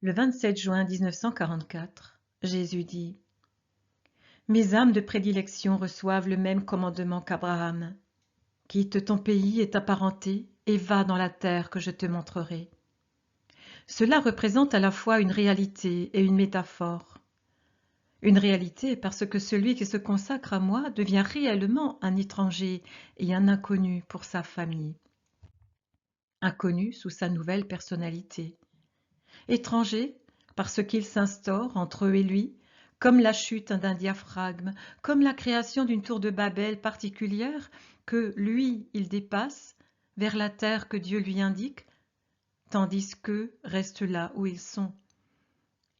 Le 27 juin 1944, Jésus dit: Mes âmes de prédilection reçoivent le même commandement qu'Abraham. Quitte ton pays et ta parenté et va dans la terre que je te montrerai. Cela représente à la fois une réalité et une métaphore. Une réalité parce que celui qui se consacre à moi devient réellement un étranger et un inconnu pour sa famille. Inconnu sous sa nouvelle personnalité. Étranger parce qu'il s'instaure entre eux et lui, comme la chute d'un diaphragme, comme la création d'une tour de Babel particulière que lui, il dépasse vers la terre que Dieu lui indique, tandis qu'eux restent là où ils sont.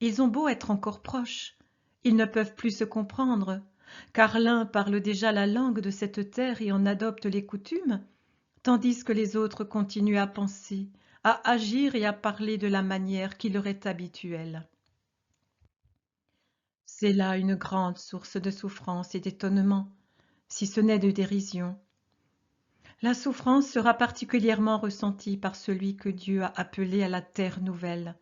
Ils ont beau être encore proches, ils ne peuvent plus se comprendre, car l'un parle déjà la langue de cette terre et en adopte les coutumes, tandis que les autres continuent à penser, à agir et à parler de la manière qui leur est habituelle. C'est là une grande source de souffrance et d'étonnement, si ce n'est de dérision. La souffrance sera particulièrement ressentie par celui que Dieu a appelé à la terre nouvelle.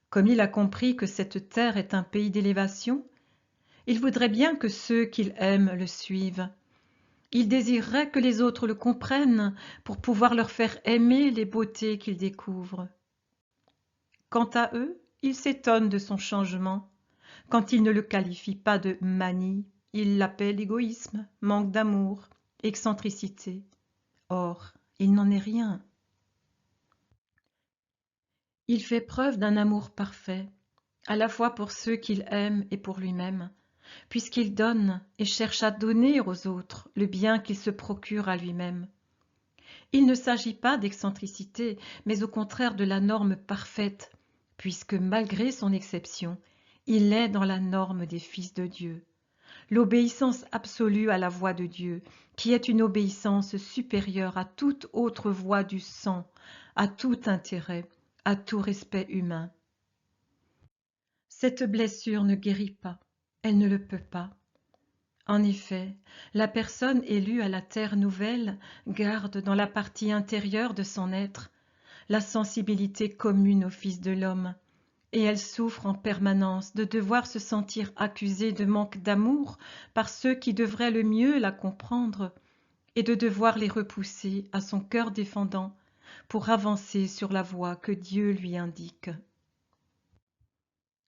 Comme il a compris que cette terre est un pays d'élévation, il voudrait bien que ceux qu'il aime le suivent. Il désirerait que les autres le comprennent pour pouvoir leur faire aimer les beautés qu'ils découvrent. Quant à eux, ils s'étonnent de son changement. Quand il ne le qualifie pas de manie, il l'appelle égoïsme, manque d'amour, excentricité. Or, il n'en est rien. Il fait preuve d'un amour parfait, à la fois pour ceux qu'il aime et pour lui-même, puisqu'il donne et cherche à donner aux autres le bien qu'il se procure à lui-même. Il ne s'agit pas d'excentricité, mais au contraire de la norme parfaite, puisque malgré son exception, il est dans la norme des fils de Dieu. L'obéissance absolue à la voix de Dieu, qui est une obéissance supérieure à toute autre voix du sang, à tout intérêt, à tout respect humain. Cette blessure ne guérit pas, elle ne le peut pas. En effet, la personne élue à la terre nouvelle garde dans la partie intérieure de son être la sensibilité commune au Fils de l'homme, et elle souffre en permanence de devoir se sentir accusée de manque d'amour par ceux qui devraient le mieux la comprendre, et de devoir les repousser à son cœur défendant pour avancer sur la voie que Dieu lui indique.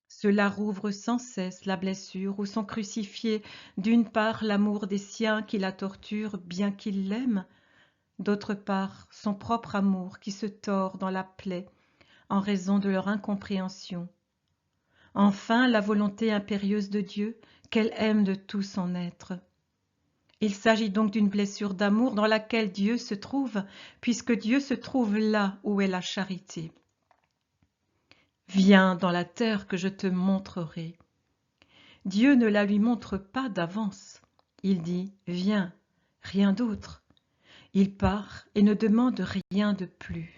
Cela rouvre sans cesse la blessure où sont crucifiés d'une part l'amour des siens qui la torturent bien qu'il l'aime, d'autre part son propre amour qui se tord dans la plaie en raison de leur incompréhension. Enfin la volonté impérieuse de Dieu qu'elle aime de tout son être. Il s'agit donc d'une blessure d'amour dans laquelle Dieu se trouve, puisque Dieu se trouve là où est la charité. Viens dans la terre que je te montrerai. Dieu ne la lui montre pas d'avance. Il dit « Viens », rien d'autre. Il part et ne demande rien de plus.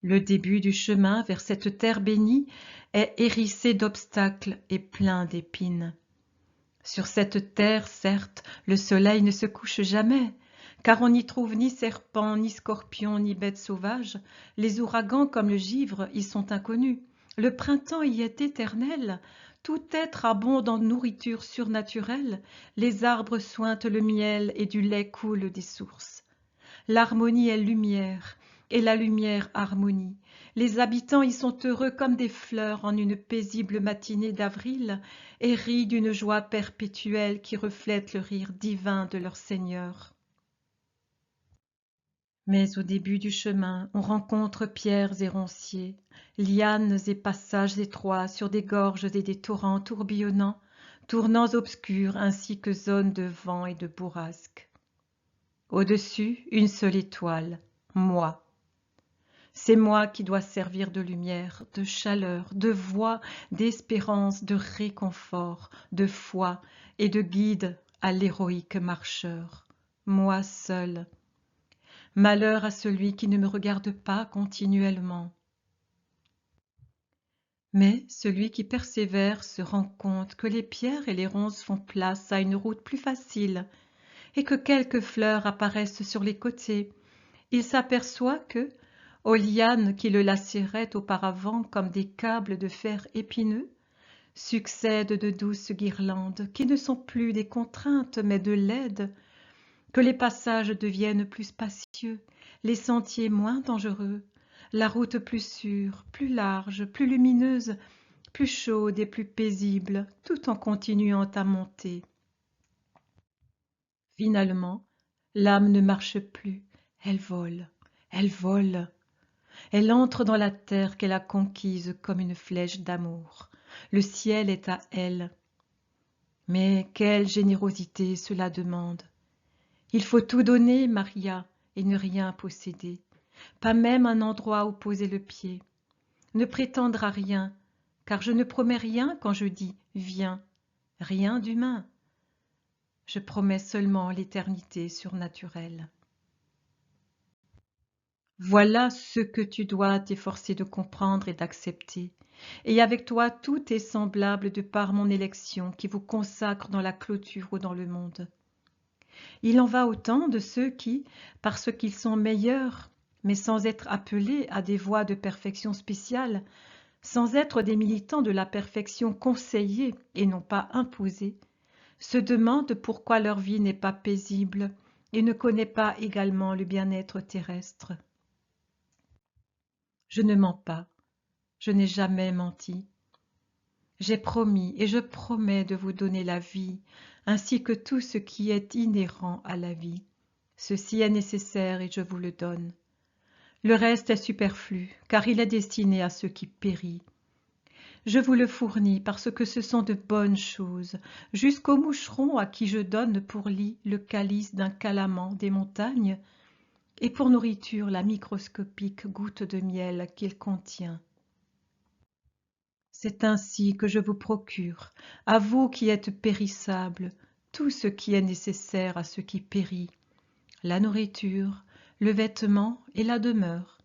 Le début du chemin vers cette terre bénie est hérissé d'obstacles et plein d'épines. Sur cette terre, certes, le soleil ne se couche jamais, car on n'y trouve ni serpents, ni scorpions, ni bêtes sauvages. Les ouragans comme le givre y sont inconnus. Le printemps y est éternel. Tout être abonde en nourriture surnaturelle. Les arbres suintent le miel et du lait coule des sources. L'harmonie est lumière, et la lumière harmonie. Les habitants y sont heureux comme des fleurs en une paisible matinée d'avril, et rient d'une joie perpétuelle qui reflète le rire divin de leur Seigneur. Mais au début du chemin, on rencontre pierres et ronciers, lianes et passages étroits sur des gorges et des torrents tourbillonnants, tournants obscurs ainsi que zones de vent et de bourrasques. Au-dessus, une seule étoile, moi. C'est moi qui dois servir de lumière, de chaleur, de voix, d'espérance, de réconfort, de foi et de guide à l'héroïque marcheur. Moi seul. Malheur à celui qui ne me regarde pas continuellement. Mais celui qui persévère se rend compte que les pierres et les ronces font place à une route plus facile et que quelques fleurs apparaissent sur les côtés. Il s'aperçoit que, aux lianes qui le lacéraient auparavant comme des câbles de fer épineux, succèdent de douces guirlandes qui ne sont plus des contraintes mais de l'aide, que les passages deviennent plus spacieux, les sentiers moins dangereux, la route plus sûre, plus large, plus lumineuse, plus chaude et plus paisible, tout en continuant à monter. Finalement, l'âme ne marche plus, elle vole, elle vole. Elle entre dans la terre qu'elle a conquise comme une flèche d'amour. Le ciel est à elle. Mais quelle générosité cela demande! Il faut tout donner, Maria, et ne rien posséder, pas même un endroit où poser le pied. Ne prétendre à rien, car je ne promets rien quand je dis viens, rien d'humain. Je promets seulement l'éternité surnaturelle. Voilà ce que tu dois t'efforcer de comprendre et d'accepter. Et avec toi tout est semblable de par mon élection qui vous consacre dans la clôture ou dans le monde. Il en va autant de ceux qui, parce qu'ils sont meilleurs, mais sans être appelés à des voies de perfection spéciale, sans être des militants de la perfection conseillée et non pas imposée, se demandent pourquoi leur vie n'est pas paisible et ne connaît pas également le bien-être terrestre. Je ne mens pas, je n'ai jamais menti. J'ai promis et je promets de vous donner la vie, ainsi que tout ce qui est inhérent à la vie. Ceci est nécessaire et je vous le donne. Le reste est superflu, car il est destiné à ceux qui périssent. Je vous le fournis parce que ce sont de bonnes choses, jusqu'au moucheron à qui je donne pour lit le calice d'un calament des montagnes, et pour nourriture la microscopique goutte de miel qu'il contient. C'est ainsi que je vous procure, à vous qui êtes périssables, tout ce qui est nécessaire à ce qui périt, la nourriture, le vêtement et la demeure.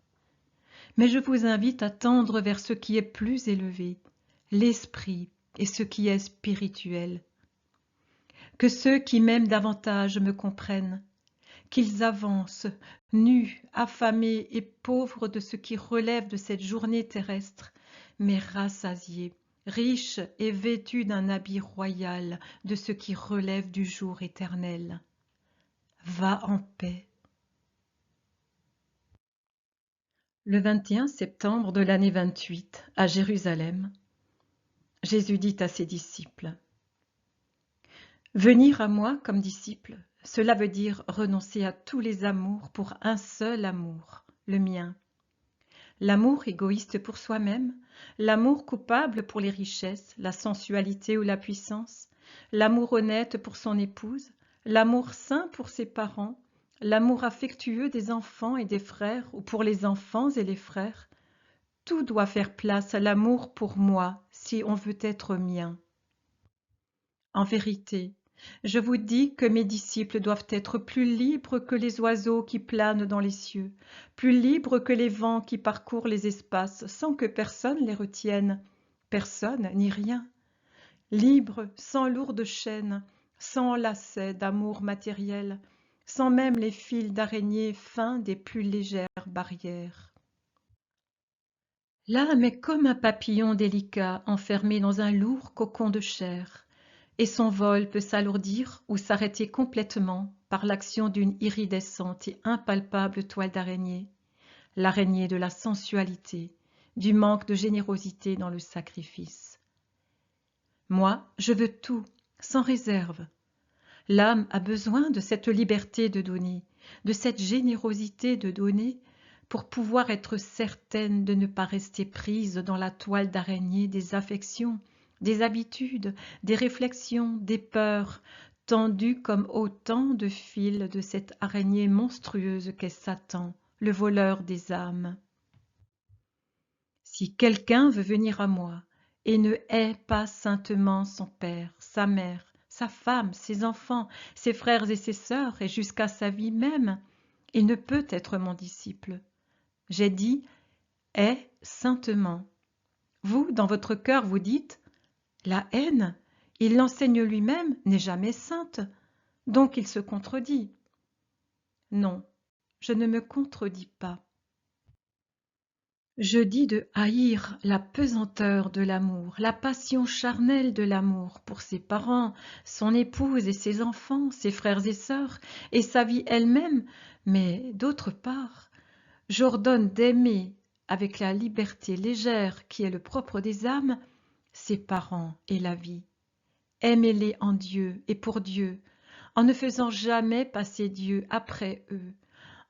Mais je vous invite à tendre vers ce qui est plus élevé, l'esprit et ce qui est spirituel. Que ceux qui m'aiment davantage me comprennent, qu'ils avancent, nus, affamés et pauvres de ce qui relève de cette journée terrestre, mais rassasiés, riches et vêtus d'un habit royal de ce qui relève du jour éternel. Va en paix. Le 21 septembre de l'année 28, à Jérusalem, Jésus dit à ses disciples: Venir à moi comme disciple, cela veut dire renoncer à tous les amours pour un seul amour, le mien. L'amour égoïste pour soi-même, l'amour coupable pour les richesses, la sensualité ou la puissance, l'amour honnête pour son épouse, l'amour saint pour ses parents, l'amour affectueux des enfants et des frères ou pour les enfants et les frères, tout doit faire place à l'amour pour moi si on veut être mien. En vérité, je vous dis que mes disciples doivent être plus libres que les oiseaux qui planent dans les cieux, plus libres que les vents qui parcourent les espaces sans que personne les retienne, personne ni rien, libres, sans lourdes chaînes, sans lacets d'amour matériel, sans même les fils d'araignée fins des plus légères barrières. L'âme est comme un papillon délicat enfermé dans un lourd cocon de chair, et son vol peut s'alourdir ou s'arrêter complètement par l'action d'une iridescente et impalpable toile d'araignée, l'araignée de la sensualité, du manque de générosité dans le sacrifice. Moi, je veux tout, sans réserve. L'âme a besoin de cette liberté de donner, de cette générosité de donner, pour pouvoir être certaine de ne pas rester prise dans la toile d'araignée des affections, des habitudes, des réflexions, des peurs, tendues comme autant de fils de cette araignée monstrueuse qu'est Satan, le voleur des âmes. Si quelqu'un veut venir à moi et ne hait pas saintement son père, sa mère, sa femme, ses enfants, ses frères et ses sœurs, et jusqu'à sa vie même, il ne peut être mon disciple. J'ai dit « hais saintement ». Vous, dans votre cœur, vous dites « la haine, il l'enseigne lui-même, n'est jamais sainte, donc il se contredit ». Non, je ne me contredis pas. Je dis de haïr la pesanteur de l'amour, la passion charnelle de l'amour pour ses parents, son épouse et ses enfants, ses frères et sœurs, et sa vie elle-même, mais d'autre part, j'ordonne d'aimer avec la liberté légère qui est le propre des âmes, ses parents et la vie. Aimez-les en Dieu et pour Dieu, en ne faisant jamais passer Dieu après eux,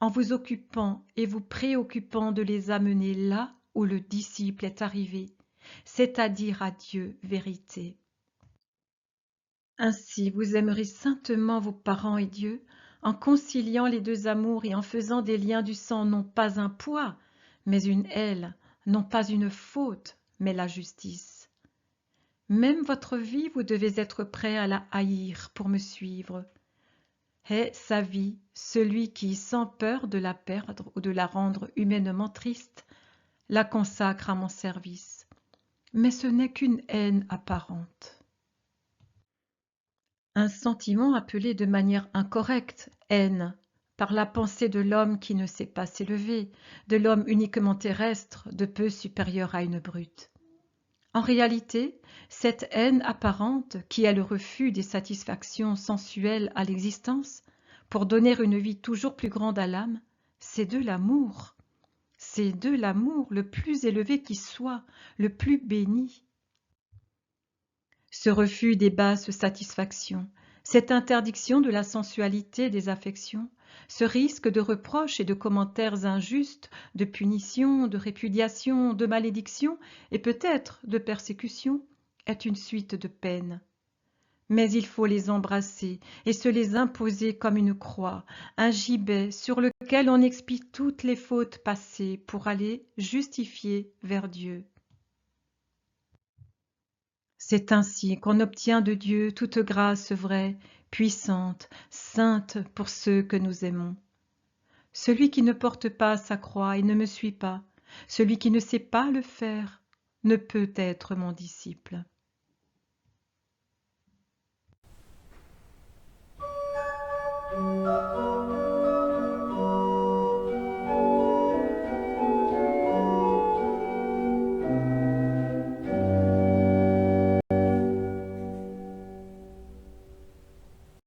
en vous occupant et vous préoccupant de les amener là où le disciple est arrivé, c'est-à-dire à Dieu vérité. Ainsi vous aimerez saintement vos parents et Dieu, en conciliant les deux amours et en faisant des liens du sang non pas un poids, mais une aile, non pas une faute, mais la justice. Même votre vie, vous devez être prêt à la haïr pour me suivre. Hait sa vie celui qui, sans peur de la perdre ou de la rendre humainement triste, la consacre à mon service. Mais ce n'est qu'une haine apparente. Un sentiment appelé de manière incorrecte haine, par la pensée de l'homme qui ne sait pas s'élever, de l'homme uniquement terrestre, de peu supérieur à une brute. En réalité, cette haine apparente, qui est le refus des satisfactions sensuelles à l'existence, pour donner une vie toujours plus grande à l'âme, c'est de l'amour. C'est de l'amour le plus élevé qui soit, le plus béni. Ce refus des basses satisfactions, cette interdiction de la sensualité des affections, ce risque de reproches et de commentaires injustes, de punitions, de répudiations, de malédictions et peut-être de persécutions, est une suite de peines. Mais il faut les embrasser et se les imposer comme une croix, un gibet sur lequel on expie toutes les fautes passées pour aller justifier vers Dieu. C'est ainsi qu'on obtient de Dieu toute grâce vraie, puissante, sainte pour ceux que nous aimons. Celui qui ne porte pas sa croix et ne me suit pas, celui qui ne sait pas le faire, ne peut être mon disciple.